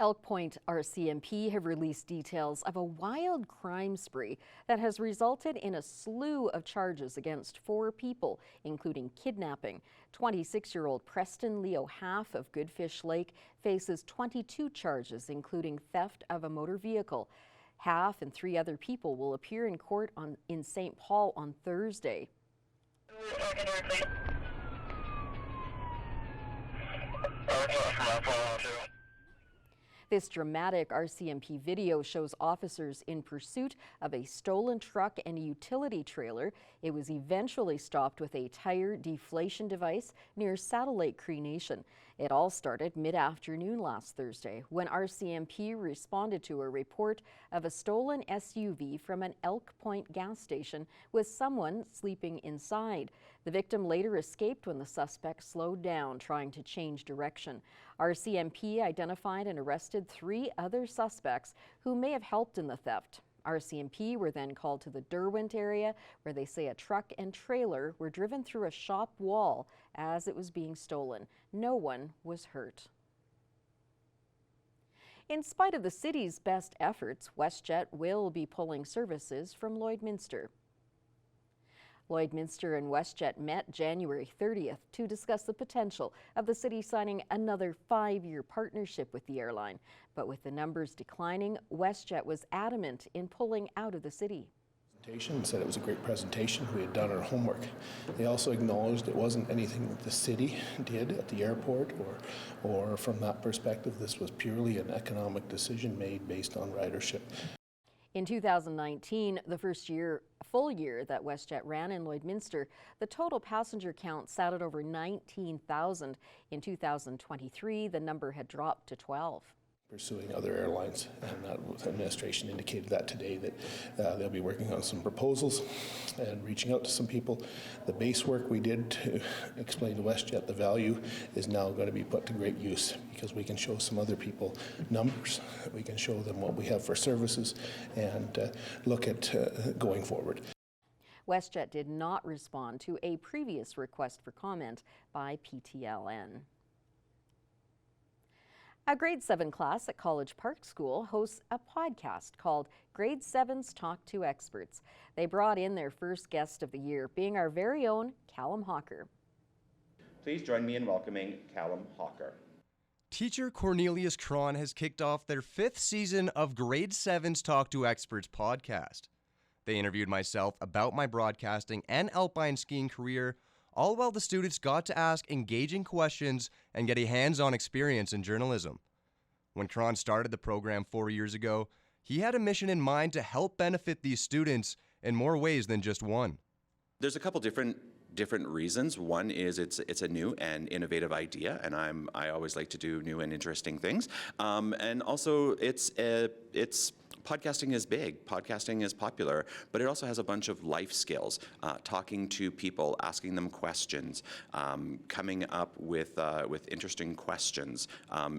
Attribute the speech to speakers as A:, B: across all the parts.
A: Elk Point RCMP have released details of a wild crime spree that has resulted in a slew of charges against 4 people, including kidnapping. 26-year-old Preston Leo Half of Goodfish Lake faces 22 charges, including theft of a motor vehicle. Half and 3 other people will appear in court in St. Paul on Thursday. This dramatic RCMP video shows officers in pursuit of a stolen truck and a utility trailer. It was eventually stopped with a tire deflation device near Satellite Cree Nation. It all started mid-afternoon last Thursday when RCMP responded to a report of a stolen SUV from an Elk Point gas station with someone sleeping inside. The victim later escaped when the suspect slowed down, trying to change direction. RCMP identified and arrested 3 other suspects who may have helped in the theft. RCMP were then called to the Derwent area, where they say a truck and trailer were driven through a shop wall as it was being stolen. No one was hurt. In spite of the city's best efforts, WestJet will be pulling services from Lloydminster. Lloydminster and WestJet met January 30th to discuss the potential of the city signing another 5-year partnership with the airline. But with the numbers declining, WestJet was adamant in pulling out of the city.
B: Said it was a great presentation. We had done our homework. They also acknowledged it wasn't anything that the city did at the airport or from that perspective. This was purely an economic decision made based on ridership.
A: In 2019, the first full year that WestJet ran in Lloydminster, the total passenger count sat at over 19,000. In 2023, the number had dropped to 12.
B: Pursuing other airlines, and that administration indicated that today, that they'll be working on some proposals and reaching out to some people. The base work we did to explain to WestJet the value is now going to be put to great use, because we can show some other people numbers. We can show them what we have for services and look at going forward.
A: WestJet did not respond to a previous request for comment by PTLN. A grade 7 class at College Park School hosts a podcast called Grade 7s Talk to Experts. They brought in their first guest of the year, being our very own Callum Hawker.
C: Please join me in welcoming Callum Hawker.
D: Teacher Cornelius Cron has kicked off their 5th season of Grade 7's Talk to Experts podcast. They interviewed myself about my broadcasting and alpine skiing career, all while the students got to ask engaging questions and get a hands-on experience in journalism. When Cron started the program 4 years ago, he had a mission in mind to help benefit these students in more ways than just one.
C: There's a couple different reasons. One is it's a new and innovative idea, and I always like to do new and interesting things. And also it's podcasting is big, podcasting is popular, but it also has a bunch of life skills, talking to people, asking them questions, coming up with interesting questions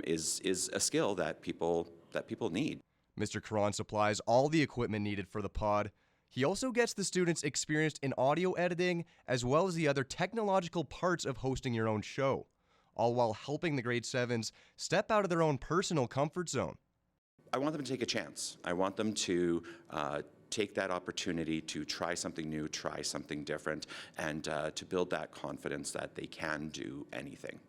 C: is a skill that people need.
D: Mr. Cron supplies all the equipment needed for the pod. He also gets the students experienced in audio editing, as well as the other technological parts of hosting your own show, all while helping the grade 7s step out of their own personal comfort zone.
C: I want them to take a chance. I want them to take that opportunity to try something new, try something different, and to build that confidence that they can do anything.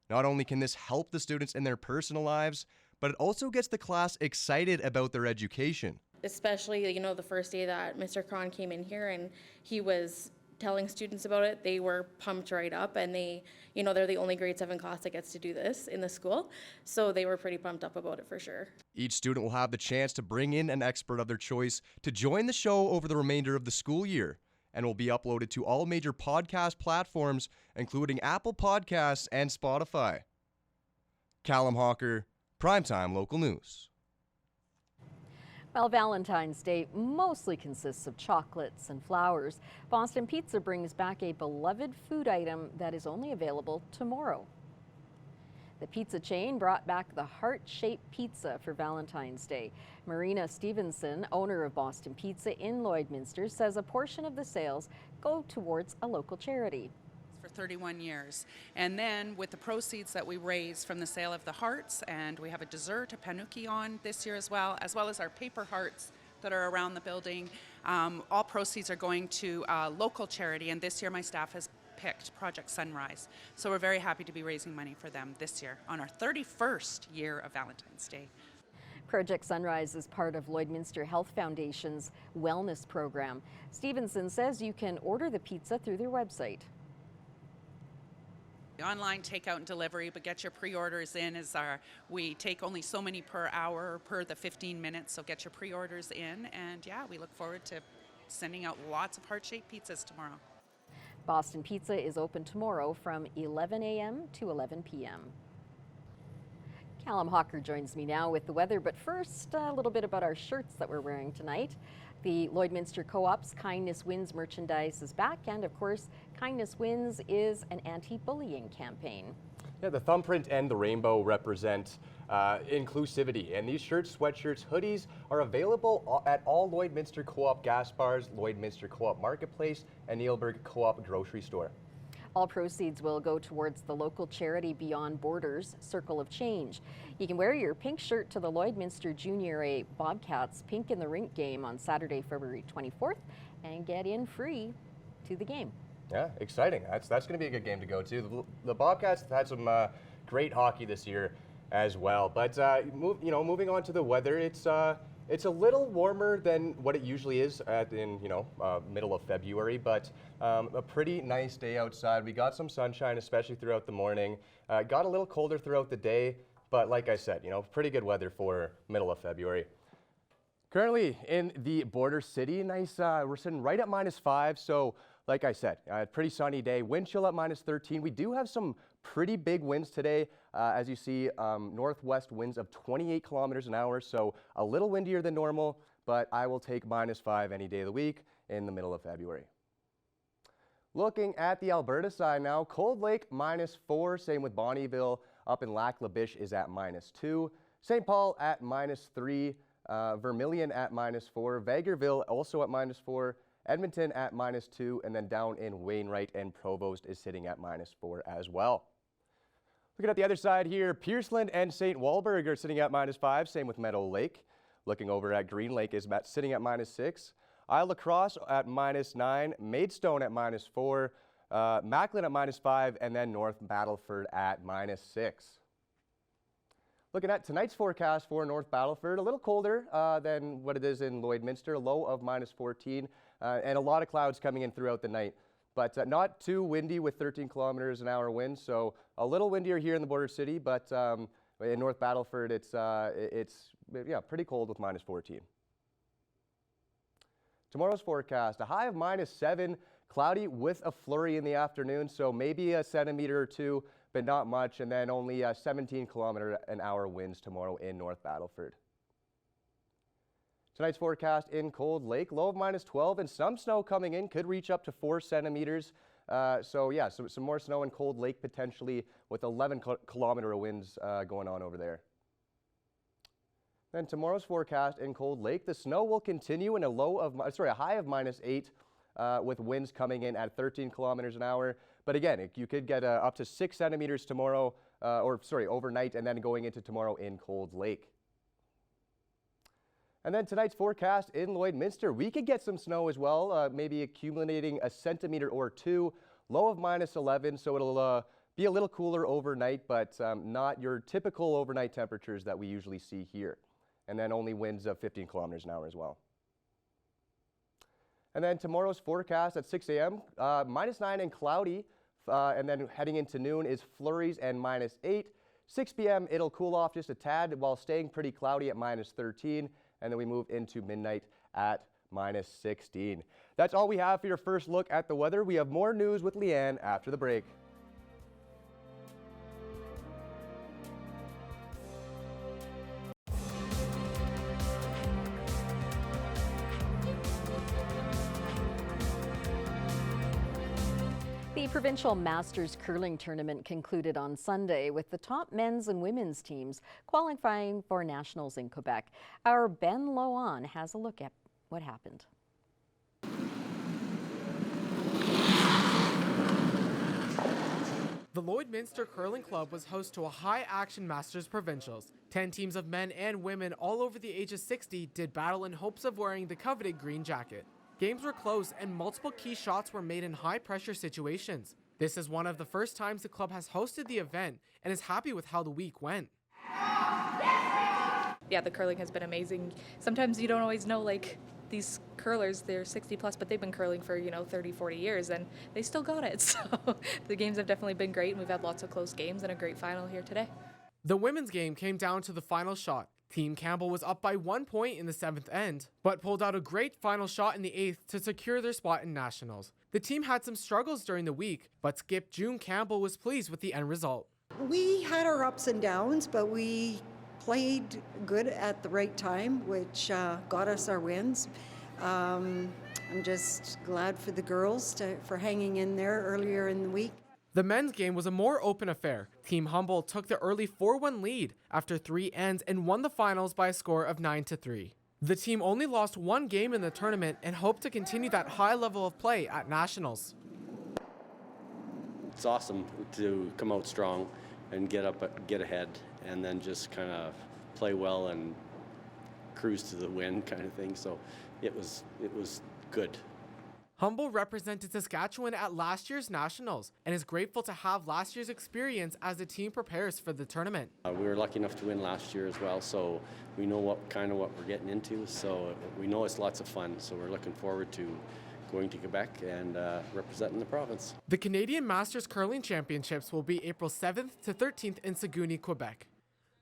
D: Not only can this help the students in their personal lives, but it also gets the class excited about their education.
E: Especially, the first day that Mr. Cron came in here and he was telling students about it, they were pumped right up, and they're the only grade 7 class that gets to do this in the school, so they were pretty pumped up about it for sure.
D: Each student will have the chance to bring in an expert of their choice to join the show over the remainder of the school year, and will be uploaded to all major podcast platforms, including Apple Podcasts and Spotify. Callum Hawker, Primetime Local News.
A: Well, Valentine's Day mostly consists of chocolates and flowers. Boston Pizza brings back a beloved food item that is only available tomorrow. The pizza chain brought back the heart-shaped pizza for Valentine's Day. Marina Stevenson, owner of Boston Pizza in Lloydminster, says a portion of the sales go towards a local charity.
F: For 31 years. And then with the proceeds that we raise from the sale of the hearts, and we have a dessert, a panuki on this year as well as our paper hearts that are around the building. All proceeds are going to a local charity, and this year my staff has picked Project Sunrise. So we're very happy to be raising money for them this year on our 31st year of Valentine's Day.
A: Project Sunrise is part of Lloydminster Health Foundation's wellness program. Stevenson says you can order the pizza through their website.
F: Online takeout and delivery, but get your pre-orders in. We take only so many per hour per the 15 minutes, so get your pre-orders in, and yeah, we look forward to sending out lots of heart-shaped pizzas tomorrow.
A: Boston Pizza is open tomorrow from 11 a.m. to 11 p.m. Callum Hawker joins me now with the weather, but first, a little bit about our shirts that we're wearing tonight. The Lloydminster Co-op's Kindness Wins merchandise is back, and of course, Kindness Wins is an anti-bullying campaign.
D: Yeah, the thumbprint and the rainbow represent inclusivity, and these shirts, sweatshirts, hoodies are available at all Lloydminster Co-op gas bars, Lloydminster Co-op Marketplace, and Neilburg Co-op grocery store.
A: All proceeds will go towards the local charity Beyond Borders Circle of Change. You can wear your pink shirt to the Lloydminster Junior A Bobcats Pink in the Rink game on Saturday, February 24th, and get in free to the game.
D: Yeah, exciting. That's going to be a good game to go to. The Bobcats have had some great hockey this year as well. But moving on to the weather, it's a little warmer than what it usually is in middle of February, but a pretty nice day outside. We got some sunshine, especially throughout the morning. Got a little colder throughout the day, but like I said, pretty good weather for middle of February. Currently in the border city, nice. We're sitting right at -5, so like I said, pretty sunny day. Wind chill at -13. We do have some pretty big winds today. As you see, northwest winds of 28 kilometers an hour, so a little windier than normal, but I will take -5 any day of the week in the middle of February. Looking at the Alberta side now, Cold Lake -4, same with Bonnyville. Up in Lac La Biche is at -2. St. Paul at -3. Vermilion at -4. Vegreville also at -4. Edmonton at -2, and then down in Wainwright and Provost is sitting at -4 as well. Looking at the other side here, Pierceland and St. Walburg are sitting at -5, same with Meadow Lake. Looking over at Green Lake is sitting at -6. Isle La Crosse at -9, Maidstone at -4, Macklin at -5, and then North Battleford at -6. Looking at tonight's forecast for North Battleford, a little colder than what it is in Lloydminster, low of -14, and a lot of clouds coming in throughout the night. But not too windy with 13 kilometers an hour wind, so a little windier here in the border city, but in North Battleford, it's pretty cold with -14. Tomorrow's forecast, a high of -7, cloudy with a flurry in the afternoon, so maybe a centimeter or two, but not much, and then only 17 kilometer an hour winds tomorrow in North Battleford. Tonight's forecast in Cold Lake, low of -12, and some snow coming in, could reach up to 4 centimeters. So some more snow in Cold Lake potentially with 11 kilometer winds going on over there. Then tomorrow's forecast in Cold Lake, the snow will continue in a high of -8 with winds coming in at 13 kilometers an hour. But again, you could get up to 6 centimeters tomorrow, overnight, and then going into tomorrow in Cold Lake. And then tonight's forecast in Lloydminster, we could get some snow as well, maybe accumulating a centimeter or 2, low of -11, so it'll be a little cooler overnight, but not your typical overnight temperatures that we usually see here. And then only winds of 15 kilometers an hour as well. And then tomorrow's forecast at 6 a.m., -9 and cloudy, and then heading into noon is flurries and -8. 6 p.m., it'll cool off just a tad while staying pretty cloudy at -13. And then we move into midnight at -16. That's all we have for your first look at the weather. We have more news with Leanne after the break.
A: The Provincial Masters Curling Tournament concluded on Sunday with the top men's and women's teams qualifying for nationals in Quebec. Our Ben Loan has a look at what happened.
G: The Lloydminster Curling Club was host to a high-action Masters Provincials. 10 teams of men and women all over the age of 60 did battle in hopes of wearing the coveted green jacket. Games were close and multiple key shots were made in high-pressure situations. This is one of the first times the club has hosted the event and is happy with how the week went.
H: Yeah, the curling has been amazing. Sometimes you don't always know, like, these curlers, they're 60 plus, but they've been curling for, 30, 40 years, and they still got it. So the games have definitely been great, and we've had lots of close games and a great final here today.
G: The women's game came down to the final shot. Team Campbell was up by 1 point in the 7th end, but pulled out a great final shot in the 8th to secure their spot in Nationals. The team had some struggles during the week, but skip June Campbell was pleased with the end result.
I: We had our ups and downs, but we played good at the right time, which got us our wins. I'm just glad for the girls for hanging in there earlier in the week.
G: The men's game was a more open affair. Team Humboldt took the early 4-1 lead after 3 ends and won the finals by a score of 9-3. The team only lost 1 game in the tournament and hoped to continue that high level of play at Nationals.
J: It's awesome to come out strong and get ahead, and then just kind of play well and cruise to the win kind of thing. So it was good.
G: Humboldt represented Saskatchewan at last year's Nationals and is grateful to have last year's experience as the team prepares for the tournament.
J: We were lucky enough to win last year as well, so we know what we're getting into. So we know it's lots of fun. So we're looking forward to going to Quebec and representing the province.
G: The Canadian Masters Curling Championships will be April 7th to 13th in Saguenay, Quebec.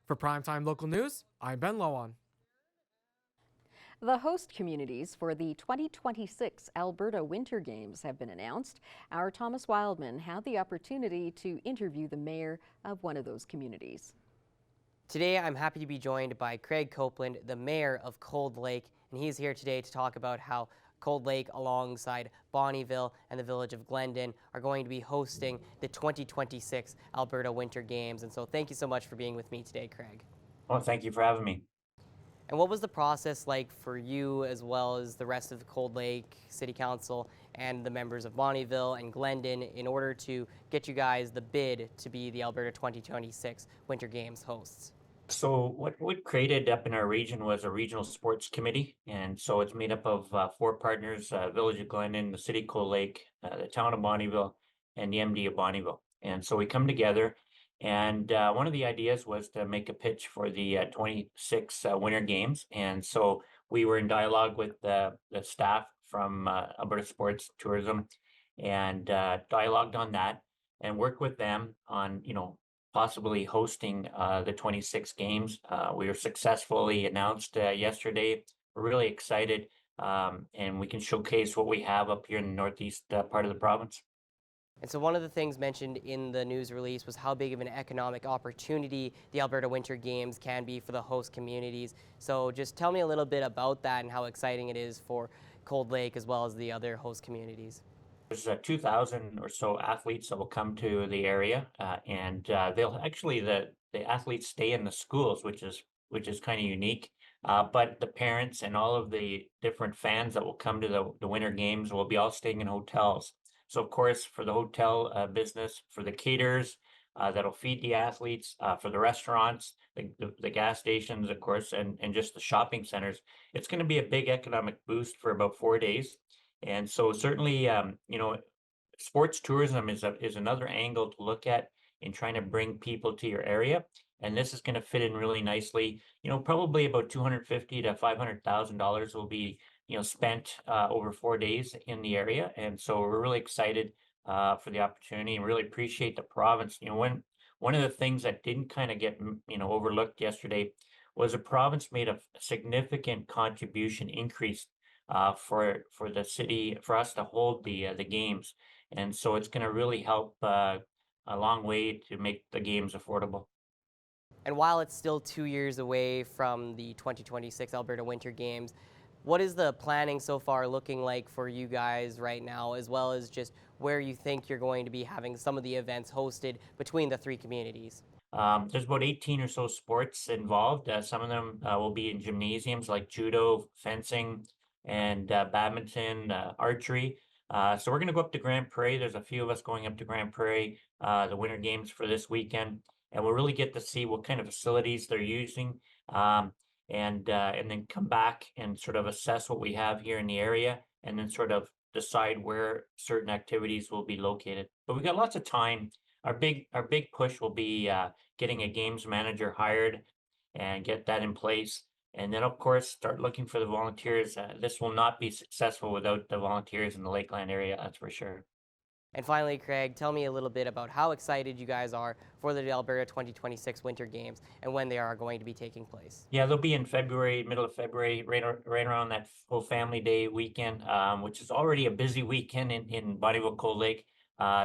G: For Primetime Local News, I'm Ben Lowan.
A: The host communities for the 2026 Alberta Winter Games have been announced. Our Thomas Wildman had the opportunity to interview the mayor of one of those communities.
K: Today, I'm happy to be joined by Craig Copeland, the mayor of Cold Lake, and he's here today to talk about how Cold Lake, alongside Bonnyville and the village of Glendon, are going to be hosting the 2026 Alberta Winter Games. And so thank you so much for being with me today, Craig.
L: Well, thank you for having me.
K: And what was the process like for you, as well as the rest of the Cold Lake City Council and the members of Bonnyville and Glendon, in order to get you guys the bid to be the Alberta 2026 Winter Games hosts?
L: So what we created up in our region was a regional sports committee. And so it's made up of 4 partners, Village of Glendon, the City of Cold Lake, the Town of Bonnyville, and the MD of Bonnyville. And so we come together, and one of the ideas was to make a pitch for the 26 Winter Games. And so we were in dialogue with the staff from Alberta Sports Tourism, and dialogued on that and worked with them on, possibly hosting the 26 games. We were successfully announced yesterday. We're really excited, and we can showcase what we have up here in the northeast part of the province.
K: And so one of the things mentioned in the news release was how big of an economic opportunity the Alberta Winter Games can be for the host communities. So just tell me a little bit about that and how exciting it is for Cold Lake as well as the other host communities.
L: There's 2,000 or so athletes that will come to the area, and they'll actually the athletes stay in the schools, which is kind of unique. But the parents and all of the different fans that will come to the Winter Games will be all staying in hotels. So of course, for the hotel business, for the caterers that'll feed the athletes, for the restaurants, the gas stations, of course, and just the shopping centers, it's going to be a big economic boost for about 4 days. And so certainly, sports tourism is another angle to look at in trying to bring people to your area. And this is going to fit in really nicely. Probably about $250,000 to $500,000 will be, spent over 4 days in the area. And so we're really excited for the opportunity and really appreciate the province. One of the things that didn't kind of get, overlooked yesterday was the province made a significant contribution increase for the city, for us to hold the games. And so it's going to really help a long way to make the games affordable.
K: And while it's still 2 years away from the 2026 Alberta Winter Games, what is the planning so far looking like for you guys right now, as well as just where you think you're going to be having some of the events hosted between the 3 communities?
L: There's about 18 or so sports involved. Some of them will be in gymnasiums like judo, fencing, and badminton, archery. So we're going to go up to Grand Prairie. There's a few of us going up to Grand Prairie, the Winter Games for this weekend, and we'll really get to see what kind of facilities they're using, and then come back and sort of assess what we have here in the area, and then sort of decide where certain activities will be located. But we got lots of time. Our big push will be getting a games manager hired and get that in place. And then, of course, start looking for the volunteers. This will not be successful without the volunteers in the Lakeland area, that's for sure.
K: And finally, Craig, tell me a little bit about how excited you guys are for the Alberta 2026 Winter Games and when they are going to be taking place.
L: Yeah, they'll be in February, middle of February, right around that full Family Day weekend, which is already a busy weekend in Bonnyville Cold Lake.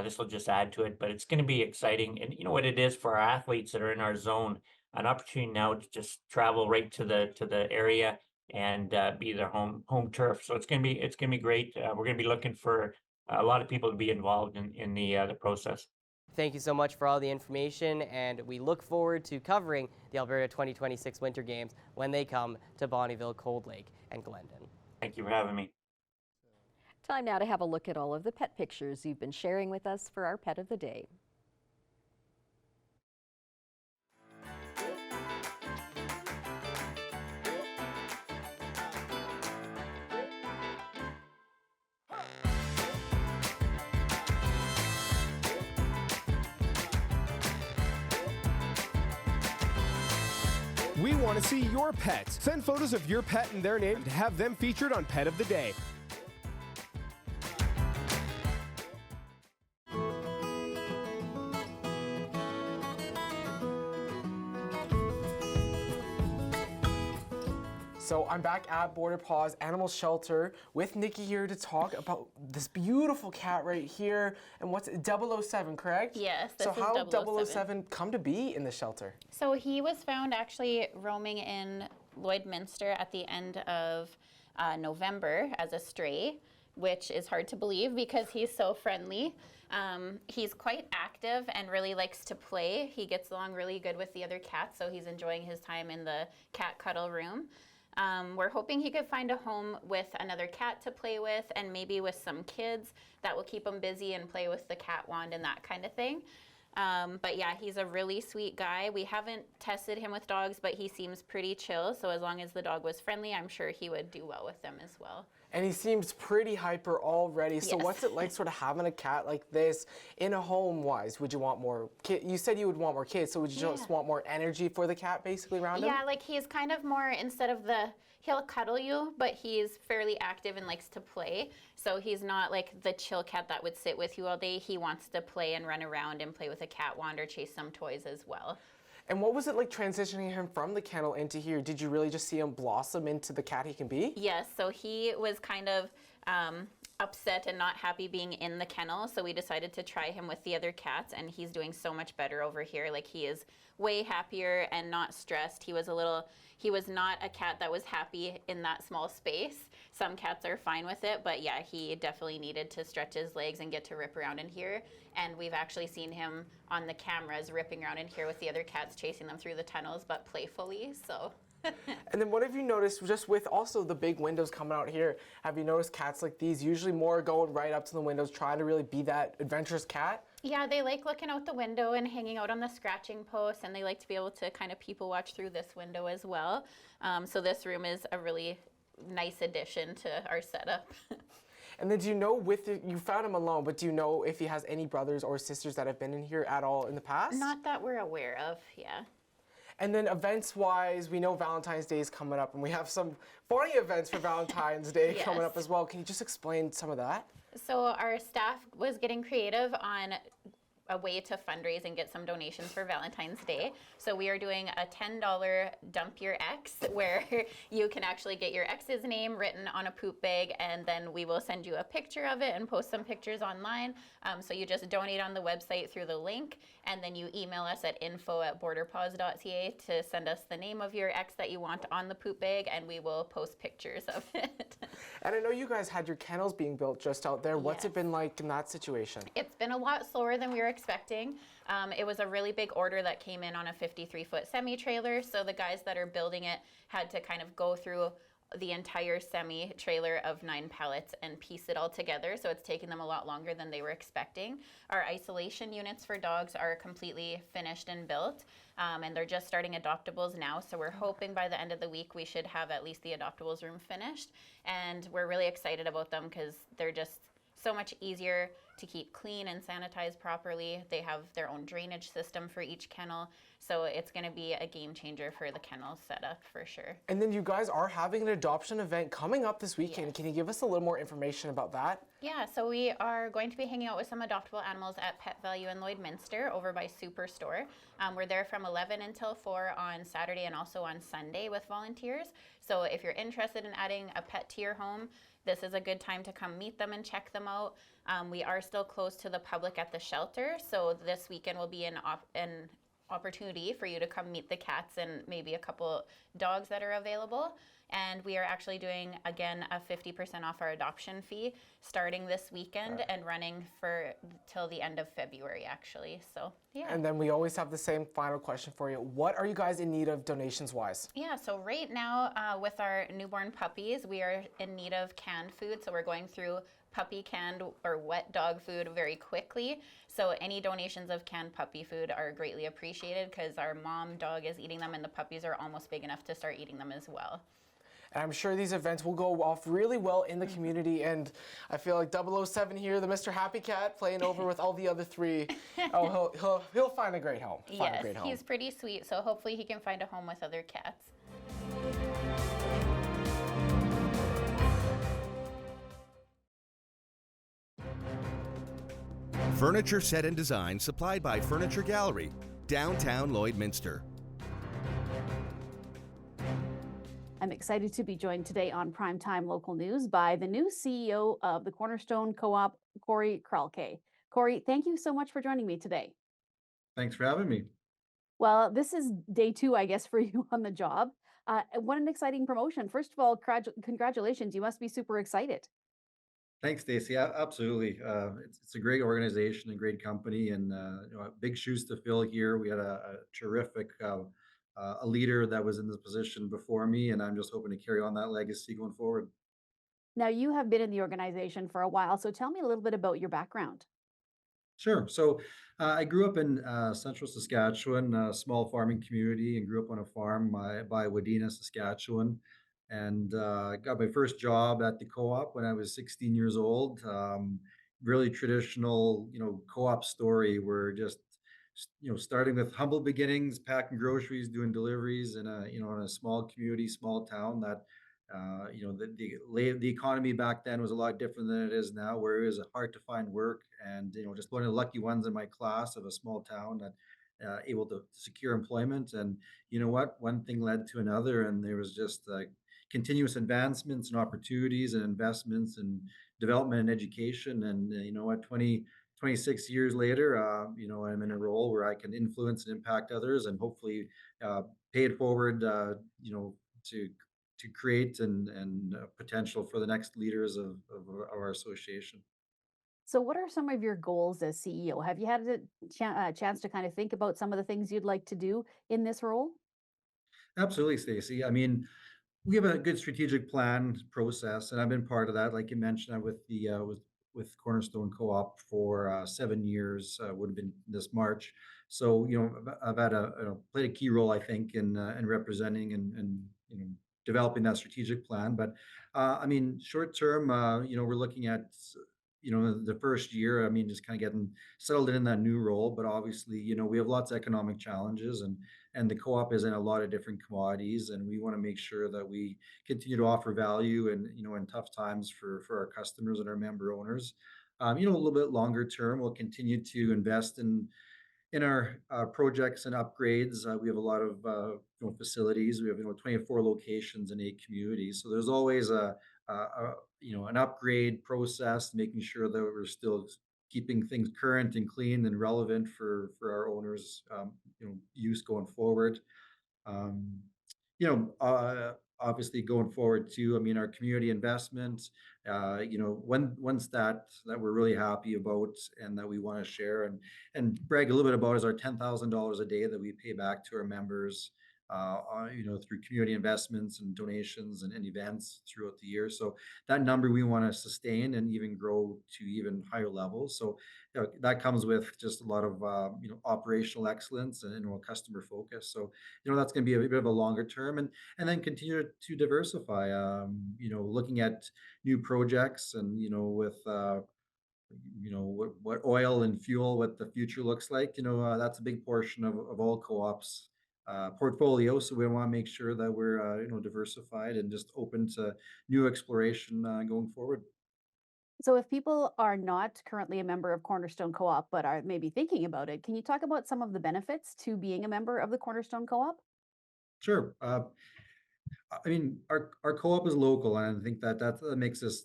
L: This will just add to it, but it's going to be exciting. And you know what it is for our athletes that are in our zone, an opportunity now to just travel right to the area and be their home turf. So it's gonna be great. We're gonna be looking for a lot of people to be involved in the process.
K: Thank you so much for all the information, and we look forward to covering the Alberta 2026 Winter Games when they come to Bonnyville, Cold Lake, and Glendon.
L: Thank you for having me.
A: Time now to have a look at all of the pet pictures you've been sharing with us for our Pet of the Day.
M: We want to see your pet. Send photos of your pet and their name to have them featured on Pet of the Day.
G: So I'm back at Border Paws Animal Shelter with Nikki here to talk about this beautiful cat right here. And what's it, 007, correct?
N: Yes, this
G: so
N: is
G: how
N: 007.
G: 007 come to be in the shelter?
N: So he was found actually roaming in Lloydminster at the end of November as a stray, which is hard to believe because he's so friendly. He's quite active and really likes to play. He gets along really good with the other cats, so he's enjoying his time in the cat cuddle room. We're hoping he could find a home with another cat to play with and maybe with some kids that will keep him busy and play with the cat wand and that kind of thing. But yeah, he's a really sweet guy. We haven't tested him with dogs, but he seems pretty chill. So as long as the dog was friendly, I'm sure he would do well with them as well.
G: And he seems pretty hyper already. So
N: Yes.
G: what's it like sort of having a cat like this in a home-wise? Would you want more kids? You said you would want more kids, so would you just want more energy for the cat basically around him?
N: Yeah, like he's kind of more, instead of he'll cuddle you, but he's fairly active and likes to play. So he's not like the chill cat that would sit with you all day. He wants to play and run around and play with a cat wand or chase some toys as well.
G: And what was it like transitioning him from the kennel into here? Did you really just see him blossom into the cat he can be?
N: Yes, so he was kind of upset and not happy being in the kennel, so we decided to try him with the other cats, and he's doing so much better over here. Like, he is way happier and not stressed. He was not a cat that was happy in that small space. Some cats are fine with it, but yeah, he definitely needed to stretch his legs and get to rip around in here. And we've actually seen him on the cameras ripping around in here with the other cats, chasing them through the tunnels, but playfully, so.
G: And then what have you noticed, just with also the big windows coming out here, have you noticed cats like these usually more going right up to the windows, trying to really be that adventurous cat?
N: Yeah, they like looking out the window and hanging out on the scratching post, and they like to be able to kind of people watch through this window as well. So this room is a really nice addition to our setup.
G: And then do you know, you found him alone, but do you know if he has any brothers or sisters that have been in here at all in the past?
N: Not that we're aware of, yeah.
G: And then events-wise, we know Valentine's Day is coming up, and we have some funny events for Valentine's Day coming up as well. Can you just explain some of that?
N: So our staff was getting creative on a way to fundraise and get some donations for Valentine's Day. So we are doing a $10 dump your ex, where you can actually get your ex's name written on a poop bag, and then we will send you a picture of it and post some pictures online. So you just donate on the website through the link, and then you email us at info@borderpaws.ca to send us the name of your ex that you want on the poop bag, and we will post pictures of it.
G: And I know you guys had your kennels being built just out there. What's it been like in that situation?
N: It's been a lot slower than we were expecting. It was a really big order that came in on a 53-foot semi-trailer, so the guys that are building it had to kind of go through the entire semi trailer of 9 pallets and piece it all together. So it's taken them a lot longer than they were expecting. Our isolation units for dogs are completely finished and built, and they're just starting adoptables now. So we're hoping by the end of the week we should have at least the adoptables room finished. And we're really excited about them because they're just so much easier to keep clean and sanitized properly. They have their own drainage system for each kennel. So it's going to be a game changer for the kennel setup for sure.
G: And then you guys are having an adoption event coming up this weekend. Yes. Can you give us a little more information about that?
N: Yeah, so we are going to be hanging out with some adoptable animals at Pet Value in Lloydminster over by Superstore. We're there from 11 until 4 on Saturday and also on Sunday with volunteers. So if you're interested in adding a pet to your home, this is a good time to come meet them and check them out. We are still closed to the public at the shelter, so this weekend will be an opportunity for you to come meet the cats and maybe a couple dogs that are available. And we are actually doing, again, a 50% off our adoption fee starting this weekend and running for till the end of February, actually. So, yeah.
G: And then we always have the same final question for you. What are you guys in need of donations-wise?
N: Yeah, so right now with our newborn puppies, we are in need of canned food. So we're going through puppy canned or wet dog food very quickly. So any donations of canned puppy food are greatly appreciated because our mom dog is eating them and the puppies are almost big enough to start eating them as well.
G: And I'm sure these events will go off really well in the community. And I feel like 007 here, the Mr. Happy Cat, playing over with all the other three. Oh, he'll find a great home.
N: Yes, he's pretty sweet. So hopefully he can find a home with other cats.
O: Furniture set and design supplied by Furniture Gallery, downtown Lloydminster.
P: I'm excited to be joined today on Primetime Local News by the new CEO of the Cornerstone Co-op, Corey Kralke. Corey, thank you so much for joining me today.
Q: Thanks for having me.
P: Well, this is day 2, I guess, for you on the job. What an exciting promotion. First of all, congratulations. You must be super excited.
Q: Thanks, Stacy. Absolutely. It's a great organization, a great company, and big shoes to fill here. We had a terrific a leader that was in this position before me, and I'm just hoping to carry on that legacy going forward.
P: Now, you have been in the organization for a while, so tell me a little bit about your background.
Q: Sure. So I grew up in central Saskatchewan, a small farming community, and grew up on a farm by Wadena, Saskatchewan. And got my first job at the co-op when I was 16 years old. Really traditional, co-op story where just, starting with humble beginnings, packing groceries, doing deliveries in a small community, small town that, the economy back then was a lot different than it is now, where it was hard to find work, and just one of the lucky ones in my class of a small town that able to secure employment. And you know what, one thing led to another, and there was just continuous advancements and opportunities and investments and development and education. And you know what, 26 years later, I'm in a role where I can influence and impact others, and hopefully pay it forward, to create and potential for the next leaders of our association.
P: So what are some of your goals as CEO? Have you had a chance to kind of think about some of the things you'd like to do in this role?
Q: Absolutely, Stacy. I mean, we have a good strategic plan process, and I've been part of that. Like you mentioned, I'm with the with Cornerstone Co-op for 7 years. Would have been this March. So I've had played a key role, I think, in representing and developing that strategic plan. But I mean, short term, we're looking at the first year. I mean, just kind of getting settled in that new role. But obviously, we have lots of economic challenges, and the co-op is in a lot of different commodities, and we want to make sure that we continue to offer value and in tough times for our customers and our member owners. A little bit longer term, we'll continue to invest in our projects and upgrades. We have a lot of facilities. We have 24 locations in 8 communities. So there's always an upgrade process, making sure that we're still keeping things current and clean and relevant for our owners' use going forward. Um, Obviously going forward too. I mean, our community investment. One stat that we're really happy about and that we want to share and brag a little bit about is our $10,000 a day that we pay back to our members through community investments and donations and events throughout the year. So that number we want to sustain and even grow to even higher levels. So that comes with just a lot of operational excellence and customer focus. So that's going to be a bit of a longer term, and then continue to diversify. Looking at new projects and with what oil and fuel, what the future looks like. That's a big portion of all co-ops portfolio. So we want to make sure that we're diversified and just open to new exploration going forward.
P: So if people are not currently a member of Cornerstone Co-op but are maybe thinking about it, can you talk about some of the benefits to being a member of the Cornerstone Co-op?
Q: Sure. I mean, our co-op is local, and I think that makes us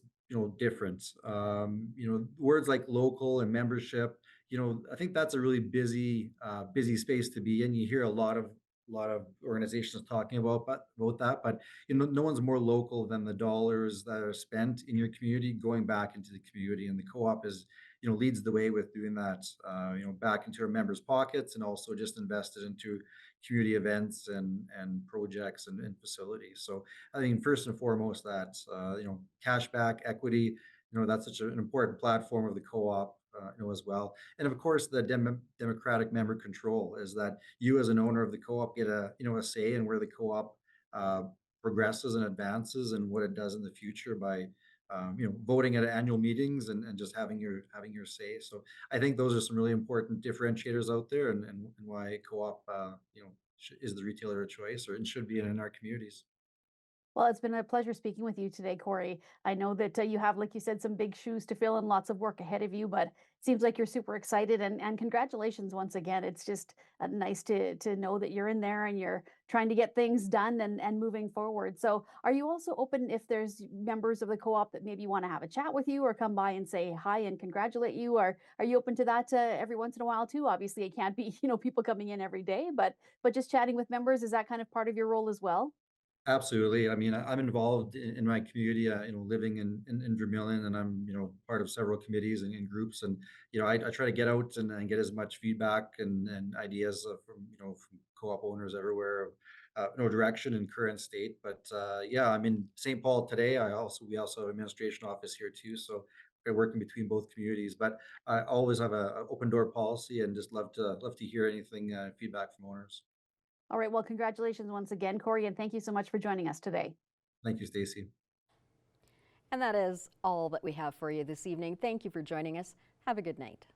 Q: different. Words like local and membership. I think that's a really busy space to be in. You hear a lot of organizations talking about that, but no one's more local than the dollars that are spent in your community going back into the community, and the co-op is leads the way with doing that. Back into our members' pockets, and also just invested into community events and projects and facilities. So I think first and foremost that cashback equity, that's such an important platform of the co-op. As well, and of course the democratic member control is that you as an owner of the co-op get a say in where the co-op uh, progresses and advances and what it does in the future by voting at annual meetings and just having your say. So I think those are some really important differentiators out there, and why co-op is the retailer of choice, or it should be in our communities.
P: Well, it's been a pleasure speaking with you today, Corey. I know that you have, like you said, some big shoes to fill and lots of work ahead of you, but it seems like you're super excited, and congratulations once again. It's just nice to know that you're in there and you're trying to get things done and moving forward. So are you also open if there's members of the co-op that maybe want to have a chat with you or come by and say hi and congratulate you? Or are you open to that every once in a while too? Obviously, it can't be, people coming in every day, but just chatting with members, is that kind of part of your role as well?
Q: Absolutely. I mean, I'm involved in my community, living in Vermilion, and I'm, part of several committees and groups. And, I try to get out and get as much feedback and ideas from co-op owners everywhere, no direction in current state. But yeah, I'm in St. Paul today. We also have an administration office here too. So we're working between both communities, but I always have a open door policy and just love to hear anything, feedback from owners.
P: All right. Well, congratulations once again, Corey, and thank you so much for joining us today.
Q: Thank you, Stacy.
A: And that is all that we have for you this evening. Thank you for joining us. Have a good night.